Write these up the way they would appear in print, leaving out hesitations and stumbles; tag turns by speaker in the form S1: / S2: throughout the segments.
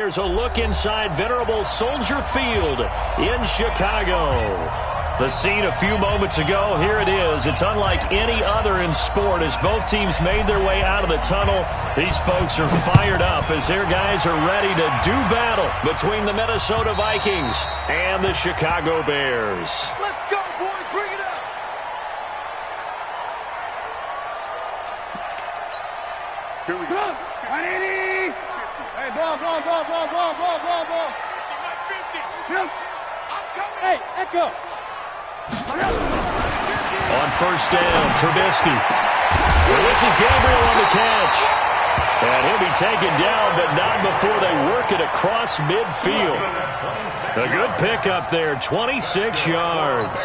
S1: Here's a look inside venerable Soldier Field in Chicago. The scene a few moments ago, here it is. It's unlike any other in sport as both teams made their way out of the tunnel. These folks are fired up as their guys are ready to do battle between the Minnesota Vikings and the Chicago Bears.
S2: Let's go, boys. Bring it up. Here we go. 180. Hey, ball. 50. I'm coming. Hey, Echo.
S1: On first down, Trubisky. Well, this is Gabriel on the catch. And he'll be taken down, but not before they work it across midfield. A good pickup there, 26 yards.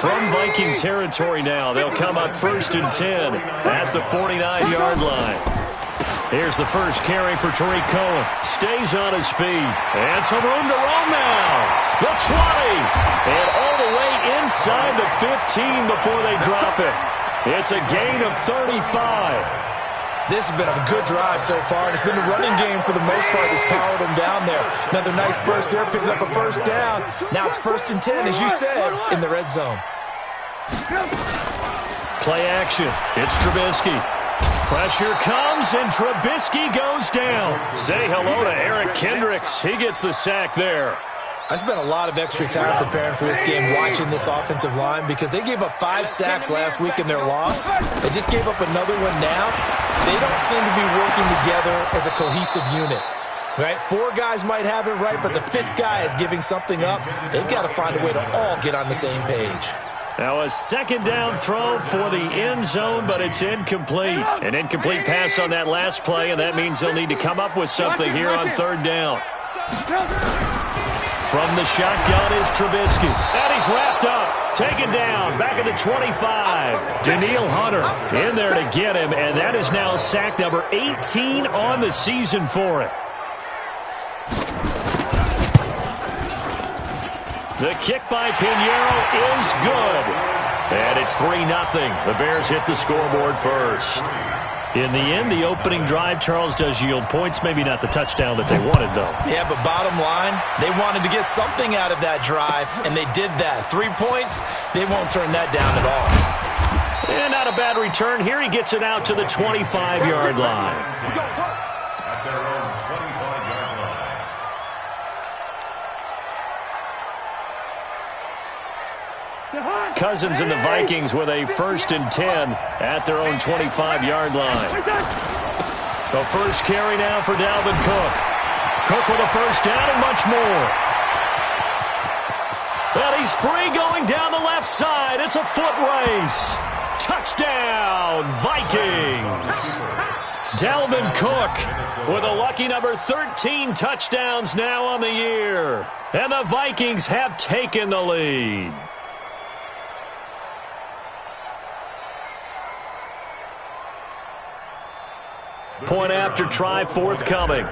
S1: From Viking territory now, they'll come up 1st and 10 at the 49-yard line. Here's the first carry for Tariq Cohen. Stays on his feet. And some room to roam now. The 20. And all the way inside the 15 before they drop it. It's a gain of 35.
S3: This has been a good drive so far, and it's been the running game for the most part that's powered them down there. Another nice burst there, picking up a first down. Now it's 1st and 10, as you said, in the red zone.
S1: Play action. It's Trubisky. Pressure comes, and Trubisky goes down. Say hello to Eric Kendricks. He gets the sack there.
S3: I spent a lot of extra time preparing for this game, watching this offensive line, because they gave up 5 sacks last week in their loss. They just gave up another one now. They don't seem to be working together as a cohesive unit. Right? 4 guys might have it right, but the 5th guy is giving something up. They've got to find a way to all get on the same page.
S1: Now a second down throw for the end zone, but it's incomplete. An incomplete pass on that last play, and that means they'll need to come up with something here on 3rd down. From the shotgun is Trubisky. And he's wrapped up. Taken down. Back at the 25. Danielle Hunter in there to get him, and that is now sack number 18 on the season for it. The kick by Pinheiro is good. And it's 3-0. The Bears hit the scoreboard first. In the end, the opening drive, Charles, does yield points. Maybe not the touchdown that they wanted, though.
S3: Yeah, but bottom line, they wanted to get something out of that drive, and they did that. 3 points, they won't turn that down at all.
S1: And not a bad return. Here he gets it out to the 25-yard line. Cousins and the Vikings with a 1st and 10 at their own 25-yard line. The first carry now for Dalvin Cook. Cook with a first down and much more. And he's free going down the left side. It's a foot race. Touchdown, Vikings. Dalvin Cook with a lucky number 13 touchdowns now on the year. And the Vikings have taken the lead. Point after try forthcoming.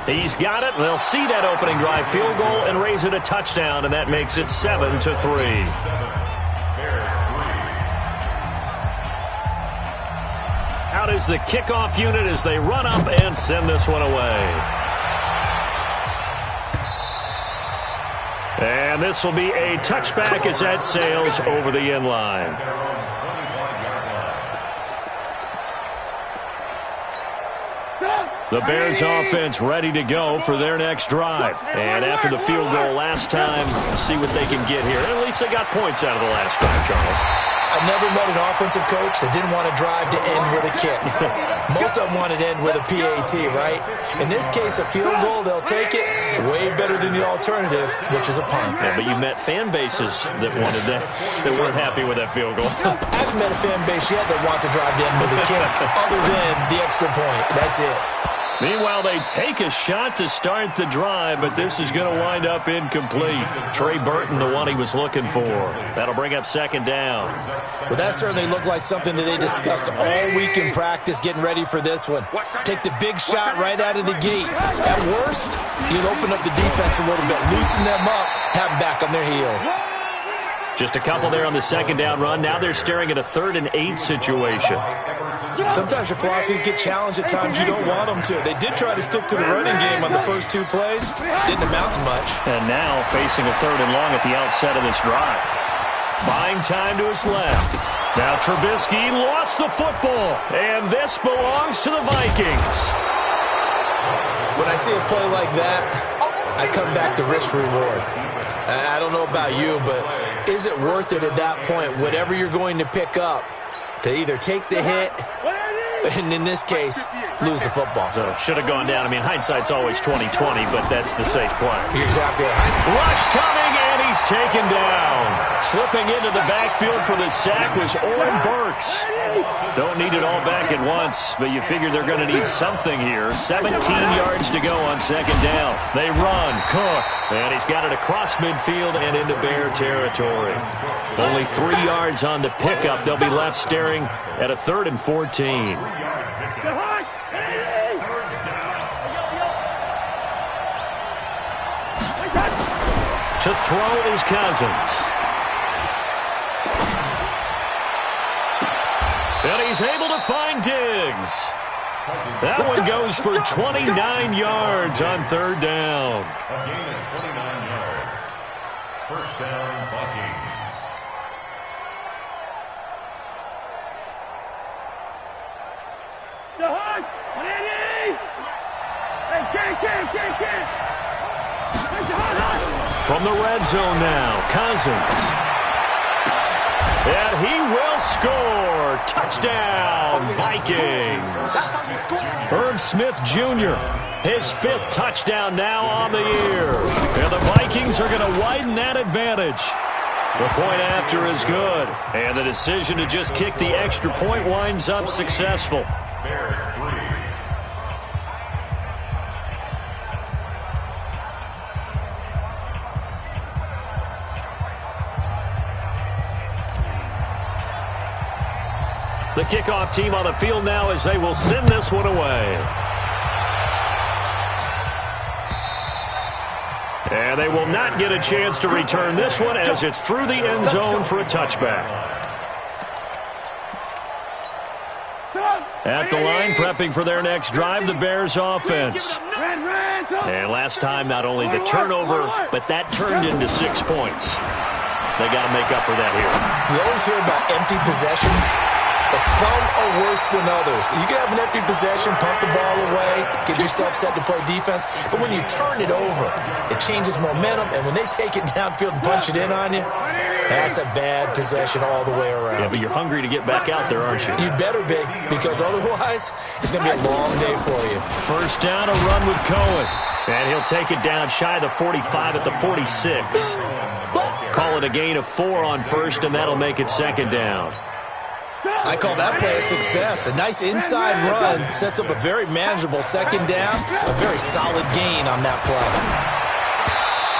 S1: He's got it. They'll see that opening drive field goal and raise it a touchdown, and that makes it 7-3. Out is the kickoff unit as they run up and send this one away. And this will be a touchback as that sails over the end line. The Bears offense ready to go for their next drive. And after the field goal last time, see what they can get here. At least they got points out of the last drive, Charles.
S3: I never met an offensive coach that didn't want to drive to end with a kick. Most of them wanted to end with a PAT, right? In this case, a field goal, they'll take it. Way better than the alternative, which is a punt.
S1: Yeah, but you met fan bases that wanted that, that weren't happy with that field goal.
S3: I haven't met a fan base yet that wants to drive to end with a kick, other than the extra point. That's it.
S1: Meanwhile, they take a shot to start the drive, but this is going to wind up incomplete. Trey Burton, the one he was looking for. That'll bring up 2nd down.
S3: Well, that certainly looked like something that they discussed all week in practice, getting ready for this one. Take the big shot right out of the gate. At worst, you'll open up the defense a little bit, loosen them up, have them back on their heels.
S1: Just a couple there on the second down run. Now they're staring at a 3rd and 8 situation.
S3: Sometimes your philosophies get challenged at times you don't want them to. They did try to stick to the running game on the first 2 plays. Didn't amount to much.
S1: And now facing a 3rd and long at the outset of this drive. Buying time to his left. Now Trubisky lost the football. And this belongs to the Vikings.
S3: When I see a play like that, I come back to risk-reward. I don't know about you, but is it worth it at that point, whatever you're going to pick up, to either take the hit, and in this case, lose the football?
S1: So it should have gone down. I mean, hindsight's always 20/20, but that's the safe play.
S3: You're exactly right.
S1: Rush coming, and he's taken down. Slipping into the backfield for the sack was Oren Burks. Don't need it all back at once, but you figure they're going to need something here. 17 yards to go on second down. They run. Cook. And he's got it across midfield and into Bear territory. Only 3 yards on the pickup. They'll be left staring at a 3rd and 14. To throw is Cousins. And he's able to find Diggs. That one goes for 29 yards on 3rd down.
S4: A gain of 29 yards. First down, Vikings.
S1: From the red zone now, Cousins. And he will score. Touchdown, Vikings. Irv Smith Jr., his 5th touchdown now on the year. And the Vikings are going to widen that advantage. The point after is good. And the decision to just kick the extra point winds up successful.
S4: Bears 3.
S1: The kickoff team on the field now as they will send this one away. And they will not get a chance to return this one as it's through the end zone for a touchback. At the line, prepping for their next drive, the Bears offense. And last time, not only the turnover, but that turned into 6 points. They got to make up for that here.
S3: We always hear about empty possessions. But some are worse than others. You can have an empty possession, punt the ball away, get yourself set to play defense. But when you turn it over, it changes momentum. And when they take it downfield and punch it in on you, that's a bad possession all the way around.
S1: Yeah, but you're hungry to get back out there, aren't you?
S3: You better be, because otherwise it's going to be a long day for you.
S1: First down, a run with Cohen. And he'll take it down shy of the 45 at the 46. Call it a gain of 4 on first, and that'll make it second down.
S3: I call that play a success. A nice inside run sets up a very manageable second down, a very solid gain on that play.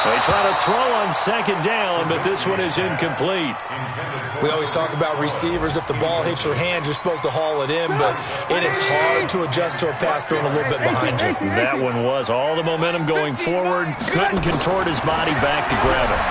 S1: They try to throw on second down, but this one is incomplete.
S3: We always talk about receivers. If the ball hits your hand, you're supposed to haul it in, but it is hard to adjust to a pass thrown a little bit behind you.
S1: That one was all the momentum going forward. Couldn't contort his body back to grab it.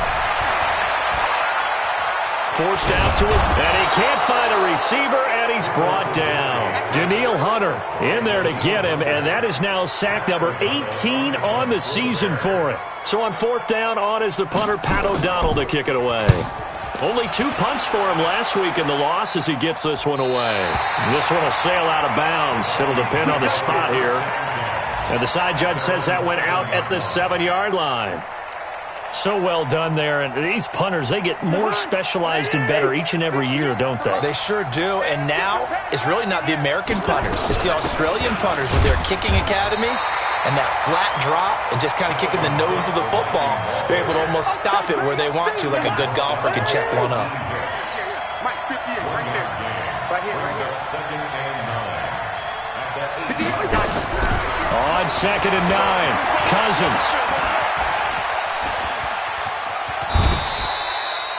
S1: Forced out to his, and he can't find a receiver, and he's brought down. Danielle Hunter in there to get him, and that is now sack number 18 on the season for it. So on 4th down, on is the punter, Pat O'Donnell, to kick it away. Only 2 punts for him last week in the loss as he gets this one away. This one will sail out of bounds. It'll depend on the spot here. And the side judge says that went out at the 7-yard line. So well done there. And these punters, they get more specialized and better each and every year, don't they?
S3: They sure do. And now it's really not the American punters. It's the Australian punters with their kicking academies and that flat drop and just kind of kicking the nose of the football. They're able to almost stop it where they want to, like a good golfer can check one up.
S1: On 2nd and 9, Cousins.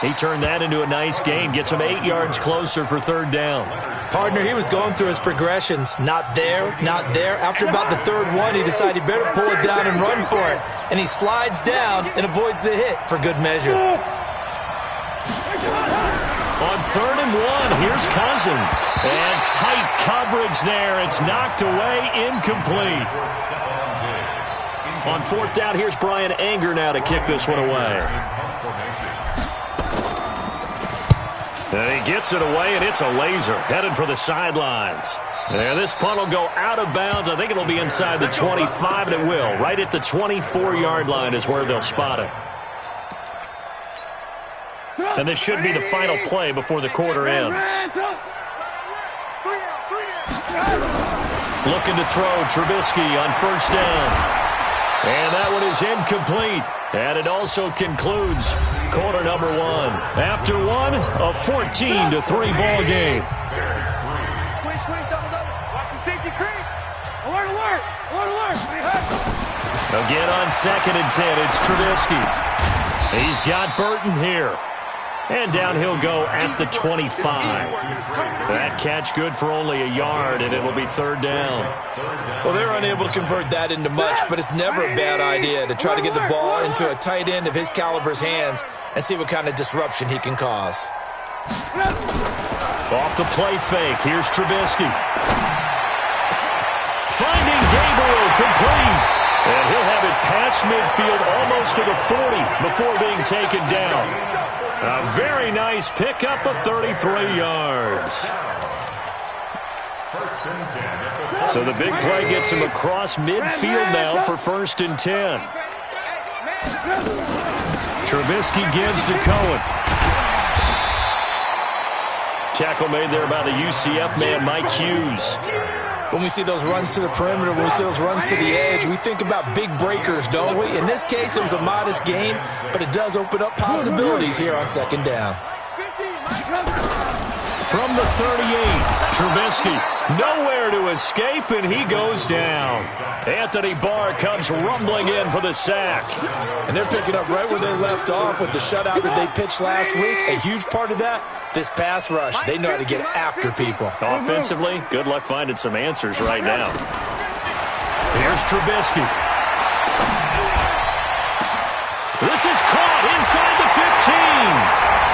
S1: He turned that into a nice gain, gets him 8 yards closer for 3rd down.
S3: Partner, he was going through his progressions. Not there, not there. After about the 3rd one, he decided he better pull it down and run for it. And he slides down and avoids the hit for good measure.
S1: 3rd and 1. Here's Cousins. And tight coverage there. It's knocked away, incomplete. On 4th down, here's Brian Anger now to kick this one away. And he gets it away, and it's a laser. Headed for the sidelines. And this punt will go out of bounds. I think it'll be inside the 25, and it will. Right at the 24-yard line is where they'll spot it. And this should be the final play before the quarter ends. Looking to throw Trubisky on 1st down. And that one is incomplete. And it also concludes quarter number 1. After one, a 14-3 ball game.
S2: Watch the safety creep. Alert, alert. Alert, alert.
S1: Again on 2nd and 10, it's Trubisky. He's got Burton here. And down he'll go at the 25. That catch good for only a yard, and it'll be 3rd down.
S3: Well, they're unable to convert that into much, but it's never a bad idea to try to get the ball into a tight end of his caliber's hands and see what kind of disruption he can cause.
S1: Off the play fake, here's Trubisky. Finding Gabriel complete. And he'll have it past midfield almost to the 40 before being taken down. A very nice pickup of 33 yards. So the big play gets him across midfield now for 1st and 10. Trubisky gives to Cohen. Tackle made there by the UCF man, Mike Hughes.
S3: When we see those runs to the perimeter, when we see those runs to the edge, we think about big breakers, don't we? In this case, it was a modest gain, but it does open up possibilities here on 2nd down.
S1: From the 38, Trubisky nowhere to escape, and he goes down. Anthony Barr comes rumbling in for the sack.
S3: And they're picking up right where they left off with the shutout that they pitched last week. A huge part of that, this pass rush. They know how to get after people.
S1: Offensively, good luck finding some answers right now. Here's Trubisky. This is caught inside the 15.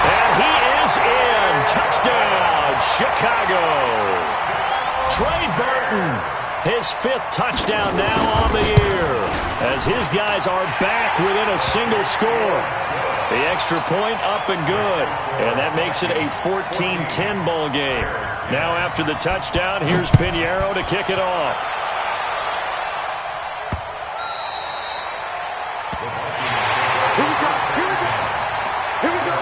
S1: And he is in. Touchdown, Chicago. Trey Burton, his 5th touchdown now on the year, as his guys are back within a single score. The extra point up and good, and that makes it a 14-10 ball game. Now after the touchdown, here's Pinheiro to kick it off.
S2: Here we go. Here we go. Here we go.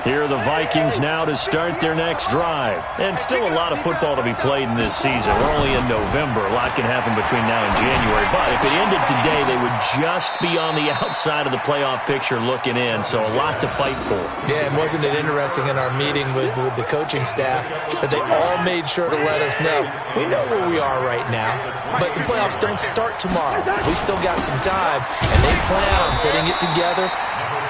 S1: Here are the Vikings now to start their next drive. And still a lot of football to be played in this season. We're only in November. A lot can happen between now and January. But if it ended today, they would just be on the outside of the playoff picture looking in. So a lot to fight for.
S3: Yeah, and wasn't it interesting in our meeting with the coaching staff that they all made sure to let us know, we know where we are right now, but the playoffs don't start tomorrow. We still got some time, and they plan on putting it together,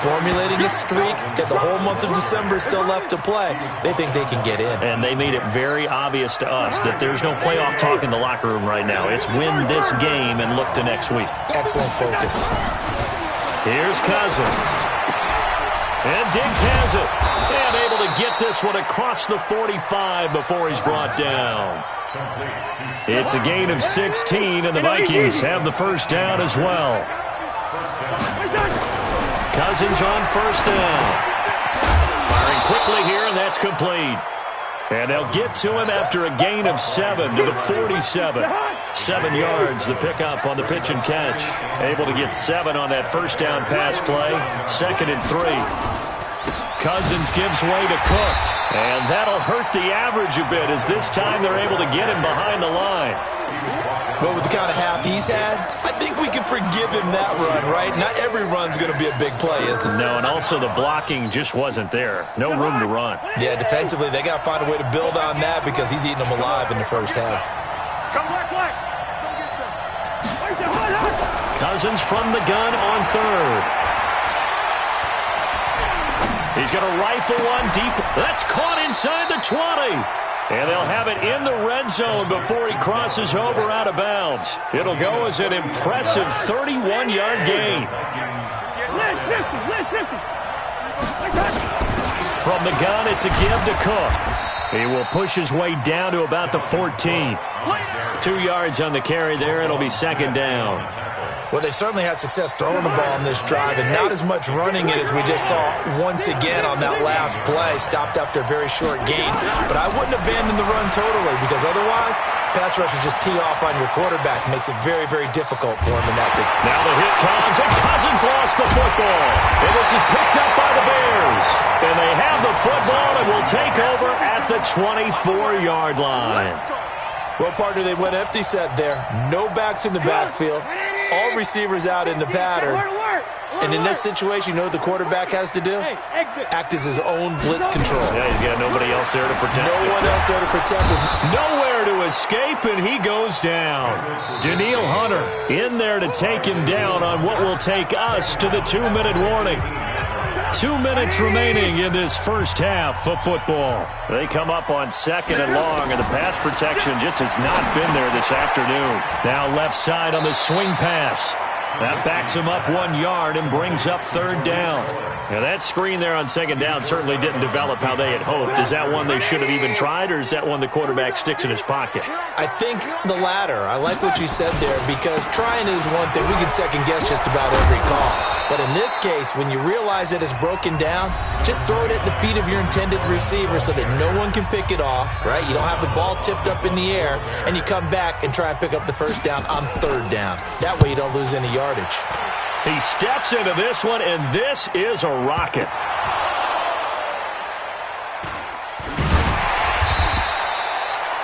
S3: formulating a streak, get the whole month of December still left to play. They think they can get in.
S1: And they made it very obvious to us that there's no playoff talk in the locker room right now. It's win this game and look to next week.
S3: Excellent focus.
S1: Here's Cousins. And Diggs has it. And able to get this one across the 45 before he's brought down. It's a gain of 16, and the Vikings have the 1st down as well. Cousins on 1st down. Firing quickly here, and that's complete. And they'll get to him after a gain of 7 to the 47. 7 yards, the pickup on the pitch and catch. Able to get 7 on that 1st down pass play. 2nd and 3. Cousins gives way to Cook. And that'll hurt the average a bit, as this time they're able to get him behind the line.
S3: But with the kind of half he's had, I think we can forgive him that run, right? Not every run's going to be a big play, is it?
S1: No, and also the blocking just wasn't there. No room to run.
S3: Yeah, defensively, they got to find a way to build on that because he's eating them alive in the 1st half.
S2: Come black.
S1: Cousins from the gun on 3rd. He's going to rifle one deep. That's caught inside the 20. And they'll have it in the red zone before he crosses over out of bounds. It'll go as an impressive 31-yard gain. From the gun, it's a give to Cook. He will push his way down to about the 14. 2 yards on the carry there. It'll be second down.
S3: Well, they certainly had success throwing the ball on this drive, and not as much running it as we just saw once again on that last play. Stopped after a very short gain. But I wouldn't abandon the run totally, because otherwise, pass rushers just tee off on your quarterback. Makes it very, very difficult for him in that situation.
S1: Now the hit comes, and Cousins lost the football. And this is picked up by the Bears. And they have the football and will take over at the 24-yard line.
S3: Well, partner, they went empty set there. No backs in the backfield. All receivers out in the pattern. And in this situation, you know what the quarterback has to do? Act as his own blitz control.
S1: Yeah, he's got nobody else there to protect him.
S3: No one else there to protect him.
S1: Nowhere to escape, and he goes down. Danielle Hunter in there to take him down on what will take us to the 2-minute warning. 2 minutes remaining in this first half of football. They come up on second and long, and the pass protection just has not been there this afternoon. Now left side on the swing pass. That backs him up 1 yard and brings up third down. Now that screen there on second down certainly didn't develop how they had hoped. Is that one they should have even tried, or is that one the quarterback sticks in his pocket?
S3: I think the latter. I like what you said there, because trying is one thing. We can second guess just about every call. But in this case, when you realize that it's broken down, just throw it at the feet of your intended receiver so that no one can pick it off, right? You don't have the ball tipped up in the air, and you come back and try and pick up the first down on third down. That way you don't lose any yardage.
S1: He steps into this one, and this is a rocket.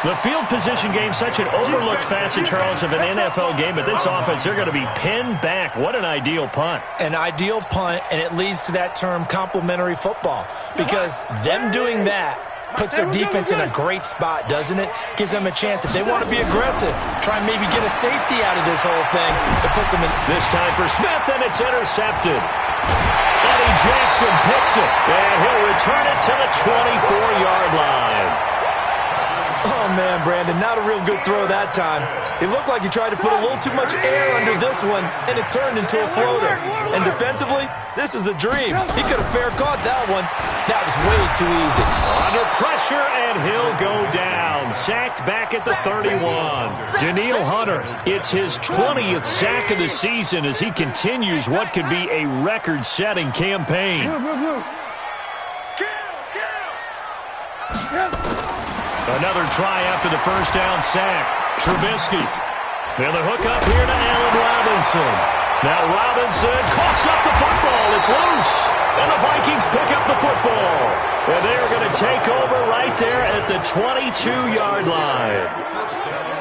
S1: The field position game, such an overlooked facet, Charles, of an NFL game. But this offense, they're going to be pinned back. What an ideal punt.
S3: An ideal punt, and it leads to that term complementary football. Because them doing that puts their defense in a great spot, doesn't it? Gives them a chance. If they want to be aggressive, try and maybe get a safety out of this whole thing. It puts them in.
S1: This time for Smith, and it's intercepted. Eddie Jackson picks it, and he'll return it to the 24-yard line.
S3: Oh, man, Brandon, not a real good throw that time. It looked like he tried to put a little too much air under this one, and it turned into a floater. And defensively, this is a dream. He could have fair caught that one. That was way too easy.
S1: Under pressure, and he'll go down. Sacked back at the 31. Danielle Hunter, it's his 20th sack of the season as he continues what could be a record-setting campaign. Another try after the first down sack. Trubisky. And the hook up here to Allen Robinson. Now Robinson coughs up the football. It's loose. And the Vikings pick up the football. And they're going to take over right there at the 22-yard line.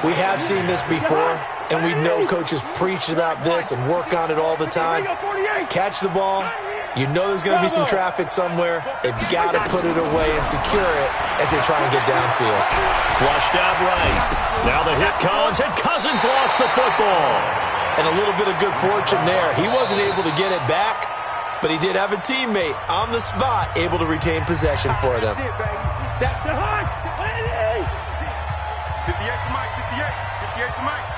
S3: We have seen this before, and we know coaches preach about this and work on it all the time. Catch the ball. You know there's going to be some traffic somewhere. They've got to put it away and secure it as they try and get downfield.
S1: Flushed out right. Now the hit comes, and Cousins lost the football.
S3: And a little bit of good fortune there. He wasn't able to get it back, but he did have a teammate on the spot able to retain possession for them.
S2: 58 to Mike, 58 to Mike.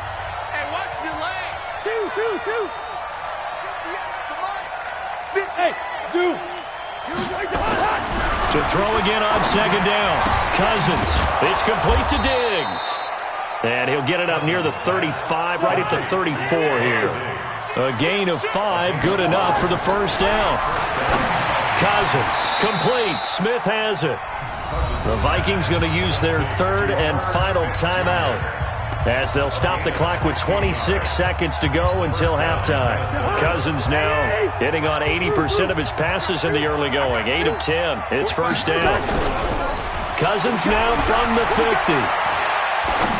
S2: Hey, watch your lane. Two. Hey, Zoo.
S1: To throw again on second down. Cousins. It's complete to Diggs. And he'll get it up near the 35, right at the 34 here. A gain of 5, good enough for the first down. Cousins, complete. Smith has it. The Vikings going to use their third and final timeout, as they'll stop the clock with 26 seconds to go until halftime. Cousins now hitting on 80% of his passes in the early going. 8 of 10. It's first down. Cousins now from the 50.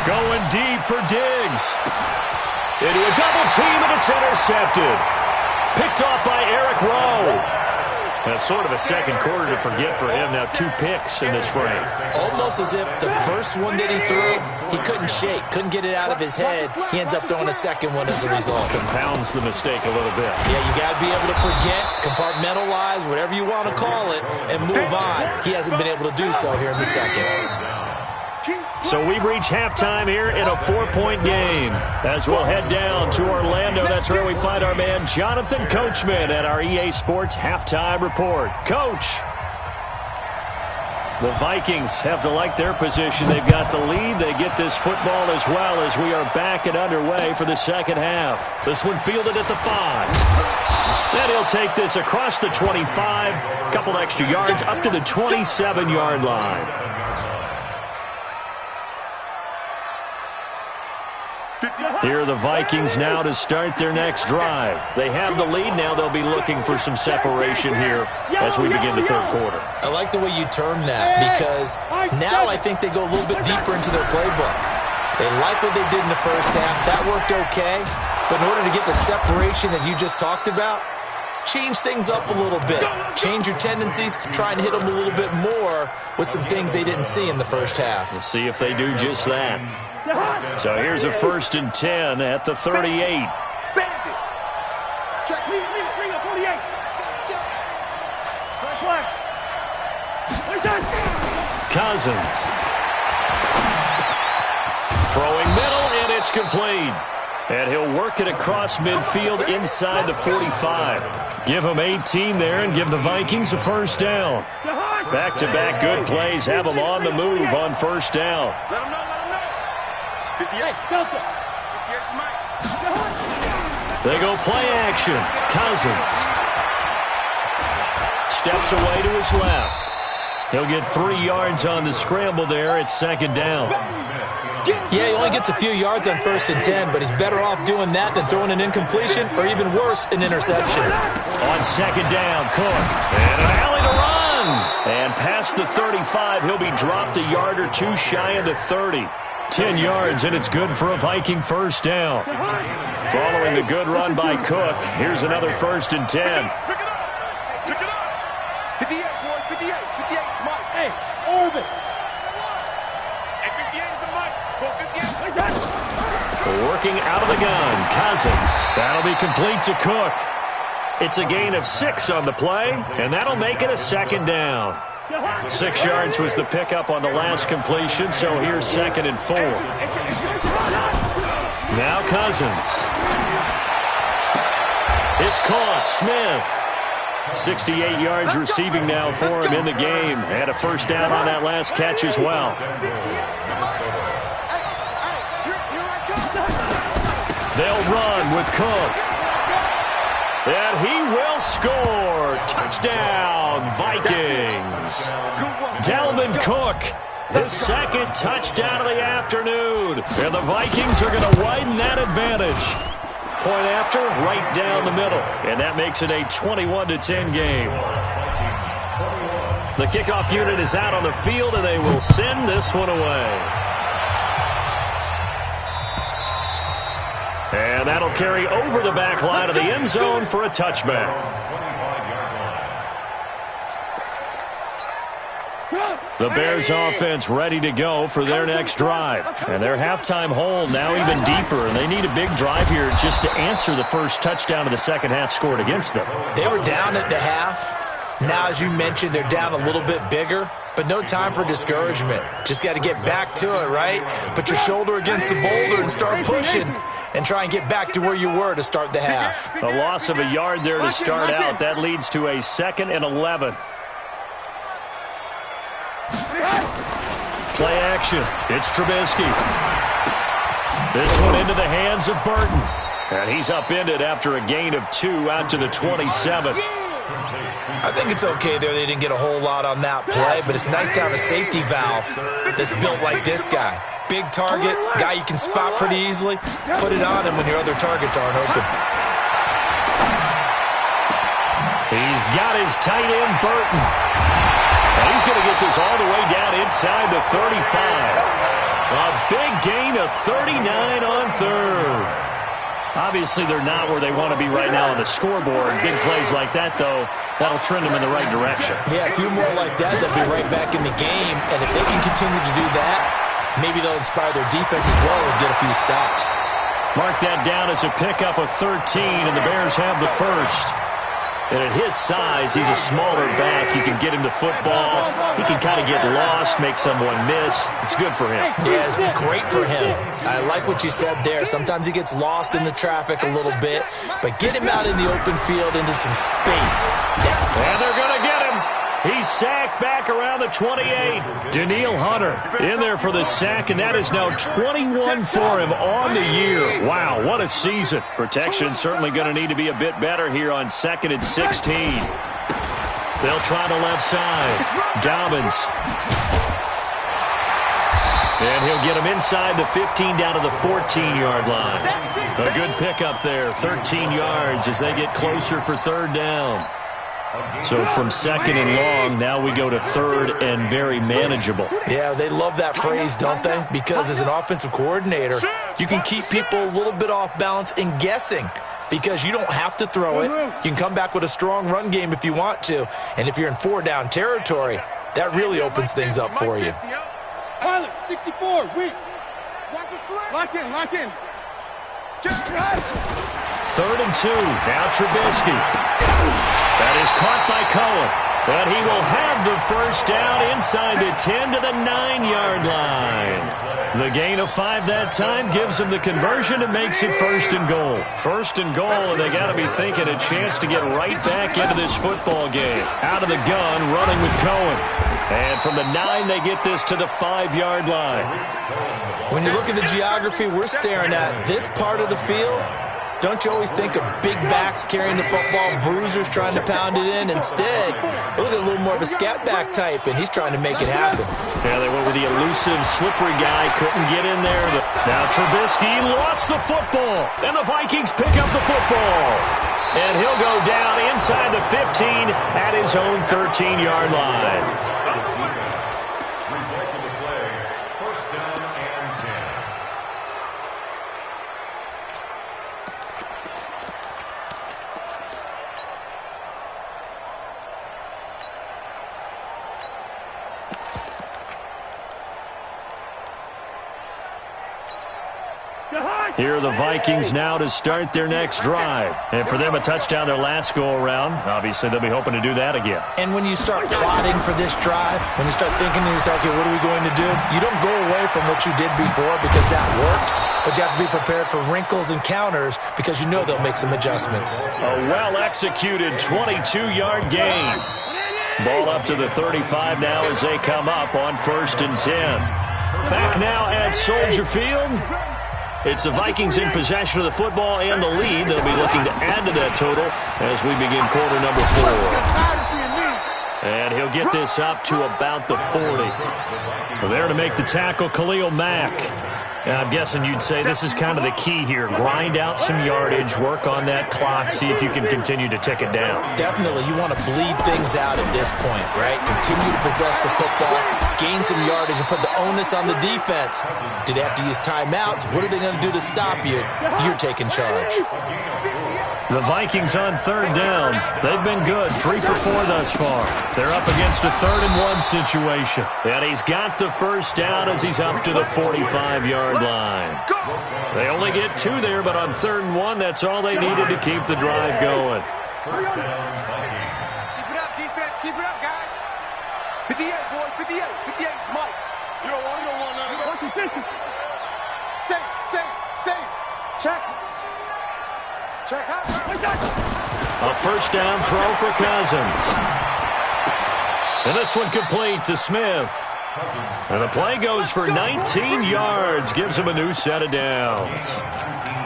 S1: Going deep for Diggs. Into a double team, and it's intercepted. Picked off by Eric Rowe. That's sort of a second quarter to forget for him. Now 2 picks in this frame.
S3: Almost as if the first one that he threw, he couldn't shake, couldn't get it out of his head. He ends up throwing a second one as a result.
S1: Compounds the mistake a little bit.
S3: Yeah, you got to be able to forget, compartmentalize, whatever you want to call it, and move on. He hasn't been able to do so here in the second.
S1: So we've reached halftime here in a 4-point game. As we'll head down to Orlando, that's where we find our man Jonathan Coachman at our EA Sports Halftime Report. Coach. The Vikings have to like their position. They've got the lead. They get this football as well as we are back and underway for the second half. This one fielded at the 5. Then he'll take this across the 25. A couple extra yards up to the 27-yard line. Here are the Vikings now to start their next drive. They have the lead now. They'll be looking for some separation here as we begin the third quarter.
S3: I like the way you term that because now I think they go a little bit deeper into their playbook. They like what they did in the first half. That worked okay. But in order to get the separation that you just talked about, change things up a little bit. Change your tendencies. Try and hit them a little bit more with some things they didn't see in the first half.
S1: We'll see if they do just that. So here's a 1st and 10 at the 38. Cousins. Throwing middle, and it's complete. And he'll work it across midfield inside the 45. Give him 18 there and give the Vikings a first down. Back-to-back good plays have them on the move on first down.
S2: Let him know, let him know. 58. 58 Mike.
S1: They go play action. Cousins. Steps away to his left. He'll get 3 yards on the scramble there. It's second down.
S3: Yeah, he only gets a few yards on 1st and 10, but he's better off doing that than throwing an incompletion or even worse, an interception.
S1: On second down, Cook. And an alley to run. And past the 35, he'll be dropped a yard or two shy of the 30. 10 yards, and it's good for a Viking first down. Following the good run by Cook, here's another 1st and 10.
S2: Pick it up. Pick it up. 58, boys. 58. 58. Mike. Hey, Orban. Hey, 58 is a Mike. Go 58.
S1: Working out of the gun, Cousins. That'll be complete to Cook. It's a gain of 6 on the play, and that'll make it a second down. 6 yards was the pickup on the last completion, so here's 2nd and 4. Now Cousins. It's caught. Smith. 68 yards receiving now for him in the game, and a first down on that last catch as well. They'll run with Cook. And he will score. Touchdown, Vikings. Dalvin Cook, his 2nd touchdown of the afternoon. And the Vikings are going to widen that advantage. Point after, right down the middle. And that makes it a 21-10 game. The kickoff unit is out on the field, and they will send this one away. And that'll carry over the back line of the end zone for a touchback. The Bears offense ready to go for their next drive. And their halftime hole now even deeper. And they need a big drive here just to answer the first touchdown of the second half scored against them.
S3: They were down at the half. Now, as you mentioned, they're down a little bit bigger, but no time for discouragement. Just got to get back to it, right? Put your shoulder against the boulder and start pushing and try and get back to where you were to start the half.
S1: A loss of a yard there to start out. That leads to a 2nd and 11. Play action. It's Trubisky. This one into the hands of Burton. And he's upended after a gain of 2 out to the 27.
S3: I think it's okay there. They didn't get a whole lot on that play, but it's nice to have a safety valve that's built like this guy. Big target, guy you can spot pretty easily. Put it on him when your other targets aren't open.
S1: He's got his tight end, Burton. And he's going to get this all the way down inside the 35. A big gain of 39 on third. Obviously, they're not where they want to be right now on the scoreboard. Big plays like that, though, that'll trend them in the right direction.
S3: Yeah, a few more like that, they'll be right back in the game. And if they can continue to do that, maybe they'll inspire their defense as well and get a few stops.
S1: Mark that down as a pickup of 13, and the Bears have the first. And at his size, he's a smaller back. You can get him to football. He can kind of get lost, make someone miss. It's good for him.
S3: Yeah, it's great for him. I like what you said there. Sometimes he gets lost in the traffic a little bit, but get him out in the open field into some space.
S1: And they're going to get him. He's sacked back around the 28. Danielle Hunter in there for the sack, and that is now 21 for him on the year. Wow, what a season. Protection certainly going to need to be a bit better here on 2nd and 16. They'll try the left side. Dobbins. And he'll get him inside the 15 down to the 14-yard line. A good pickup there, 13 yards as they get closer for 3rd down. So from 2nd and long, now we go to 3rd and very manageable.
S3: Yeah, they love that phrase, don't they? Because as an offensive coordinator, you can keep people a little bit off balance and guessing because you don't have to throw it. You can come back with a strong run game if you want to. And if you're in 4-down territory, that really opens things up for you.
S2: Pilot, 64, weak. Lock in, lock in.
S1: 3rd and 2, now Trubisky. That is caught by Cohen. But he will have the first down inside the 10 to the 9-yard line. The gain of 5 that time gives him the conversion and makes it 1st and goal. 1st and goal, and they got to be thinking a chance to get right back into this football game. Out of the gun, running with Cohen. And from the 9, they get this to the 5-yard line.
S3: When you look at the geography we're staring at, this part of the field, don't you always think of big backs carrying the football, bruisers trying to pound it in? Instead, look at a little more of a scat back type, and he's trying to make it happen.
S1: Yeah, they went with the elusive, slippery guy. Couldn't get in there. Now Trubisky lost the football, and the Vikings pick up the football. And he'll go down inside the 15 at his own 13-yard line. Here are the Vikings now to start their next drive. And for them, a touchdown their last go-around. Obviously, they'll be hoping to do that again.
S3: And when you start plotting for this drive, when you start thinking to yourself, okay, what are we going to do? You don't go away from what you did before because that worked. But you have to be prepared for wrinkles and counters because you know they'll make some adjustments.
S1: A well-executed 22-yard gain. Ball up to the 35 now as they come up on 1st and 10. Back now at Soldier Field. It's the Vikings in possession of the football and the lead. They'll be looking to add to that total as we begin quarter number 4. And he'll get this up to about the 40. There to make the tackle, Khalil Mack. And I'm guessing you'd say this is kind of the key here. Grind out some yardage, work on that clock, see if you can continue to tick it down.
S3: Definitely. You want to bleed things out at this point, right? Continue to possess the football, gain some yardage, and put the onus on the defense. Do they have to use timeouts? What are they going to do to stop you? You're taking charge.
S1: The Vikings on 3rd down. They've been good, 3 for 4 thus far. They're up against a 3rd and 1 situation. And he's got the first down as he's up to the 45-yard line. They only get 2 there, but on 3rd and 1, that's all they needed to keep the drive going.
S2: Keep it up, defense. Keep it up, guys. 58, boys. 58. 58 is Mike. You don't want none of that. Save. Check.
S1: A first down throw for Cousins. And this one complete to Smith. And the play goes for 19 yards. Gives him a new set of downs.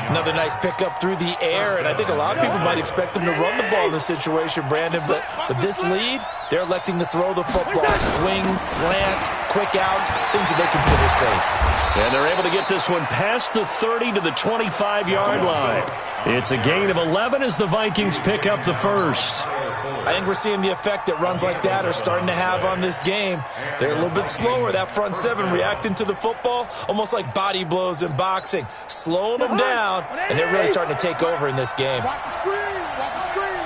S3: Another nice pickup through the air, and I think a lot of people might expect them to run the ball in this situation, Brandon, but with this lead, they're electing to throw the football. Swings, slants, quick outs, things that they consider safe.
S1: And they're able to get this one past the 30 to the 25-yard line. It's a gain of 11 as the Vikings pick up the first.
S3: I think we're seeing the effect that runs like that are starting to have on this game. They're a little bit slower, that front seven, reacting to the football, almost like body blows in boxing, slowing them down, and they're really starting to take over in this game.
S2: Watch the screen. Watch the screen.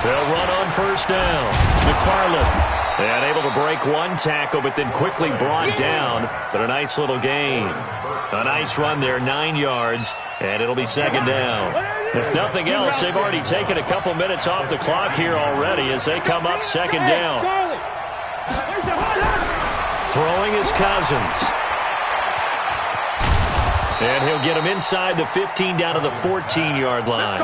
S1: They'll run on first down. McFarland And able to break one tackle, but then quickly brought down. But a nice little gain. A nice run there, 9 yards, and it'll be second down. If nothing else, they've already taken a couple minutes off the clock here already as they come up second down. Throwing is Cousins. And he'll get him inside the 15 down to the 14-yard line.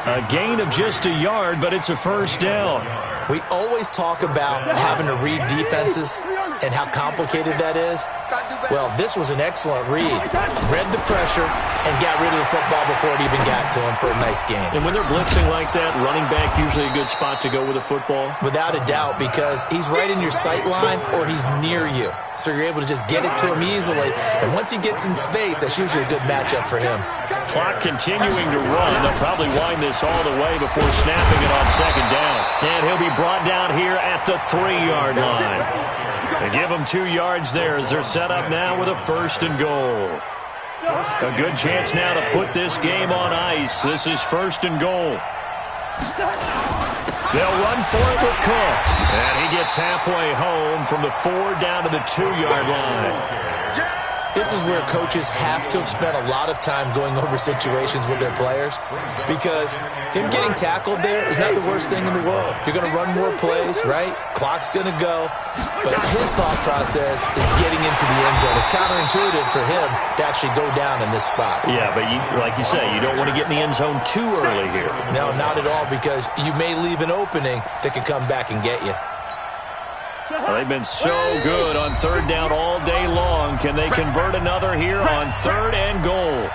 S1: A gain of just a yard, but it's a first down.
S3: We always talk about having to read defenses and how complicated that is. Well, this was an excellent read. Read the pressure and got rid of the football before it even got to him for a nice game.
S1: And when they're blitzing like that, running back usually a good spot to go with the football?
S3: Without a doubt, because he's right in your sight line or he's near you. So you're able to just get it to him easily. And once he gets in space, that's usually a good matchup for him.
S1: Clock continuing to run. They'll probably wind this all the way before snapping it on second down. And he'll be brought down here at the 3-yard line. They give him 2 yards there as they're set up now with a first and goal. A good chance now to put this game on ice. This is first and goal. They'll run for it with Cook. And he gets halfway home from the 4 down to the 2-yard line.
S3: This is where coaches have to have spent a lot of time going over situations with their players, because him getting tackled there is not the worst thing in the world. You're going to run more plays, right? Clock's going to go. But his thought process is getting into the end zone. It's counterintuitive for him to actually go down in this spot.
S1: Yeah, but like you say, you don't want to get in the end zone too early here.
S3: No, not at all, because you may leave an opening that could come back and get you.
S1: Well, they've been so good on third down all day long. Can they convert another here on third and goal?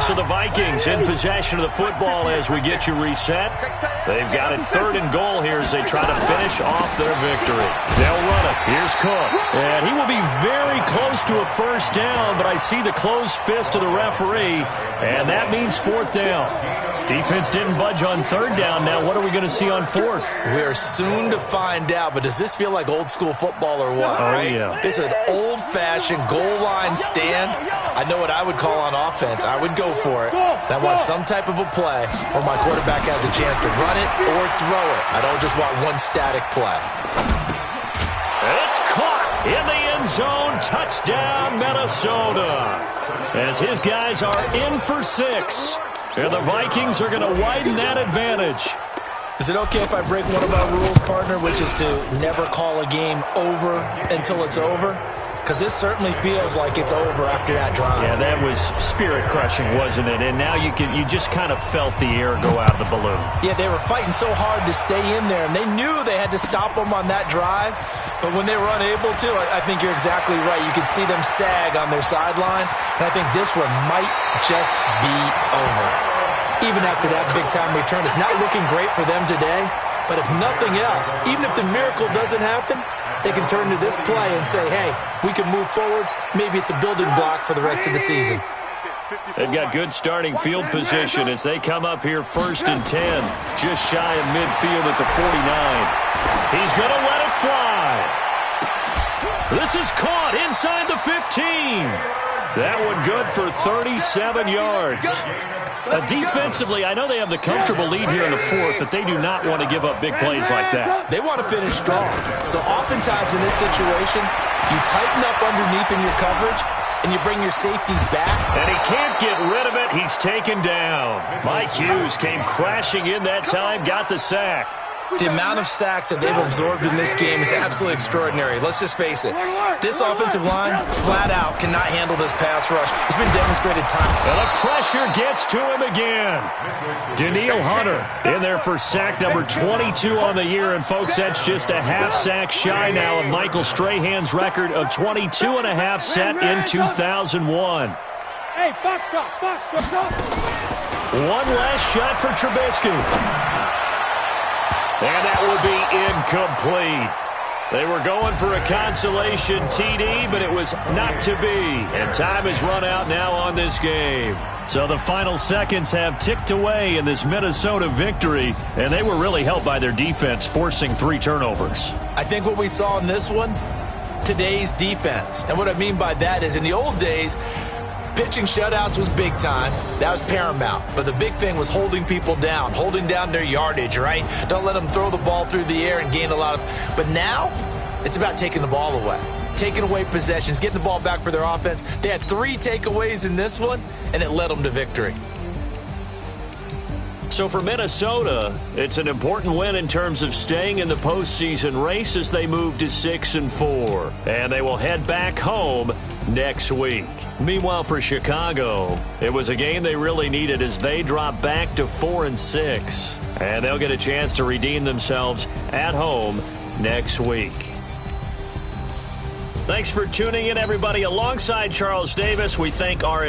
S1: So the Vikings in possession of the football as we get you reset. They've got it third and goal here as they try to finish off their victory. They'll run it. Here's Cook. And he will be very close to a first down, but I see the closed fist of the referee, and that means fourth down. Defense didn't budge on third down. Now what are we going to see on fourth?
S3: We are soon to find out, but does this feel like old school football or what?
S1: Oh, right? Yeah.
S3: This is an old-fashioned goal line stand. I know what I would call on offense. I would go for it. And I want some type of a play where my quarterback has a chance to run it or throw it. I don't just want one static play.
S1: It's caught in the end zone. Touchdown, Minnesota. As his guys are in for 6. And the Vikings are going to widen that advantage.
S3: Is it okay if I break one of our rules, partner, which is to never call a game over until it's over? Because this certainly feels like it's over after that drive.
S1: Yeah, that was spirit-crushing, wasn't it? And now you just kind of felt the air go out of the balloon.
S3: Yeah, they were fighting so hard to stay in there, and they knew they had to stop them on that drive. But when they were unable to, I think you're exactly right. You could see them sag on their sideline, and I think this one might just be over. Even after that big-time return, it's not looking great for them today. But if nothing else, even if the miracle doesn't happen, they can turn to this play and say, hey, we can move forward. Maybe it's a building block for the rest of the season.
S1: They've got good starting field position as they come up here first and 10, just shy of midfield at the 49. He's going to let it fly. This is caught inside the 15. That one good for 37 yards. Defensively, I know they have the comfortable lead here in the fourth, but they do not want to give up big plays like that.
S3: They want to finish strong. So oftentimes in this situation, you tighten up underneath in your coverage, and you bring your safeties back.
S1: And he can't get rid of it. He's taken down. Mike Hughes came crashing in that time, got the sack.
S3: The amount of sacks that they've absorbed in this game is absolutely extraordinary. Let's just face it. This offensive line, flat out, cannot handle this pass rush. It's been demonstrated time.
S1: And the pressure gets to him again. Daniil Hunter in there for sack number 22 on the year. And, folks, that's just a half sack shy now of Michael Strahan's record of 22 and a half set in 2001.
S2: Hey, box drop.
S1: One last shot for Trubisky. And that will be incomplete. They were going for a consolation TD, but it was not to be. And time has run out now on this game. So the final seconds have ticked away in this Minnesota victory, and they were really helped by their defense, forcing 3 turnovers.
S3: I think what we saw in this one, today's defense. And what I mean by that is in the old days, pitching shutouts was big time. That was paramount. But the big thing was holding people down, holding down their yardage, right? Don't let them throw the ball through the air and gain a lot of... But now, it's about taking the ball away. Taking away possessions, getting the ball back for their offense. They had 3 takeaways in this one, and it led them to victory.
S1: So for Minnesota, it's an important win in terms of staying in the postseason race as they move to 6-4. And they will head back home next week. Meanwhile, for Chicago, it was a game they really needed as they drop back to 4-6. And they'll get a chance to redeem themselves at home next week. Thanks for tuning in, everybody. Alongside Charles Davis, we thank our